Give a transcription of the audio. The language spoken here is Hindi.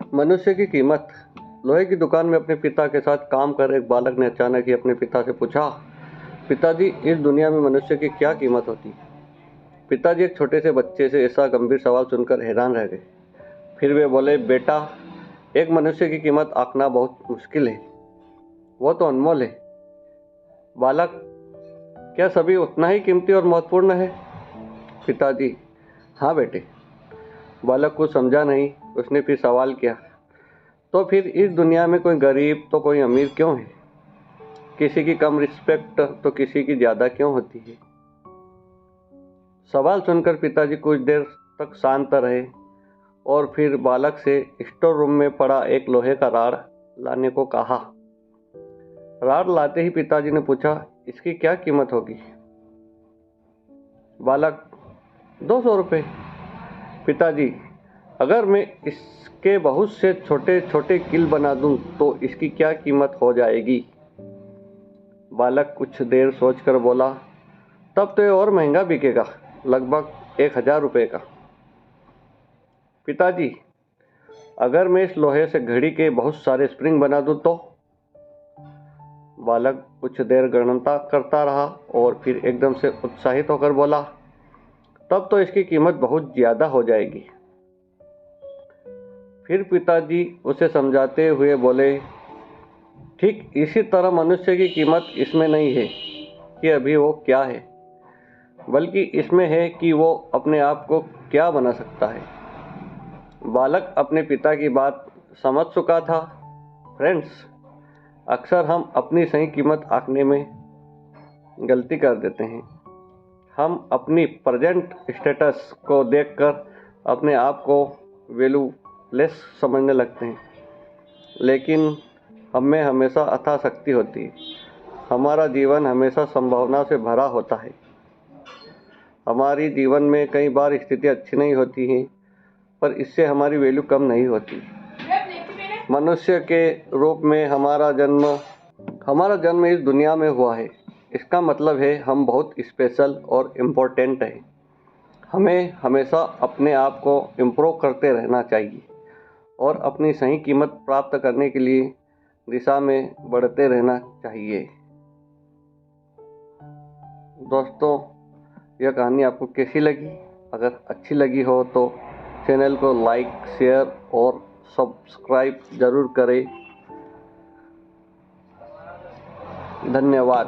मनुष्य की कीमत। लोहे की दुकान में अपने पिता के साथ काम कर एक बालक ने अचानक ही अपने पिता से पूछा, पिताजी, इस दुनिया में मनुष्य की क्या कीमत होती? पिताजी एक छोटे से बच्चे से ऐसा गंभीर सवाल सुनकर हैरान रह गए। फिर वे बोले, बेटा, एक मनुष्य की कीमत आंकना बहुत मुश्किल है। वो तो अनमोल है। बालक, क्या सभी उतना ही कीमती और महत्वपूर्ण है? पिताजी, हाँ बेटे। बालक कुछ समझा नहीं। उसने फिर सवाल किया, तो फिर इस दुनिया में कोई गरीब तो कोई अमीर क्यों है? किसी की कम रिस्पेक्ट तो किसी की ज़्यादा क्यों होती है? सवाल सुनकर पिताजी कुछ देर तक शांत रहे और फिर बालक से स्टोर रूम में पड़ा एक लोहे का राड लाने को कहा। राड लाते ही पिताजी ने पूछा, इसकी क्या कीमत होगी? बालक, 200 रुपये। पिताजी, अगर मैं इसके बहुत से छोटे छोटे किल बना दूं तो इसकी क्या कीमत हो जाएगी? बालक कुछ देर सोचकर बोला, तब तो ये और महंगा बिकेगा, लगभग 1000 रुपये का। पिताजी, अगर मैं इस लोहे से घड़ी के बहुत सारे स्प्रिंग बना दूं तो? बालक कुछ देर गणना करता रहा और फिर एकदम से उत्साहित होकर बोला, तब तो इसकी कीमत बहुत ज़्यादा हो जाएगी। फिर पिताजी उसे समझाते हुए बोले, ठीक इसी तरह मनुष्य की कीमत इसमें नहीं है कि अभी वो क्या है, बल्कि इसमें है कि वो अपने आप को क्या बना सकता है। बालक अपने पिता की बात समझ चुका था। फ्रेंड्स, अक्सर हम अपनी सही कीमत आंकने में गलती कर देते हैं। हम अपनी प्रेजेंट स्टेटस को देखकर अपने आप को वैल्यूलेस समझने लगते हैं, लेकिन हमें हमेशा अथाह शक्ति होती है। हमारा जीवन हमेशा संभावना से भरा होता है। हमारी जीवन में कई बार स्थिति अच्छी नहीं होती है, पर इससे हमारी वैल्यू कम नहीं होती। मनुष्य के रूप में हमारा जन्म इस दुनिया में हुआ है। इसका मतलब है हम बहुत स्पेशल और इम्पोर्टेंट हैं। हमें हमेशा अपने आप को इम्प्रूव करते रहना चाहिए और अपनी सही कीमत प्राप्त करने के लिए दिशा में बढ़ते रहना चाहिए। दोस्तों, यह कहानी आपको कैसी लगी? अगर अच्छी लगी हो तो चैनल को लाइक, शेयर और सब्सक्राइब ज़रूर करें। धन्यवाद।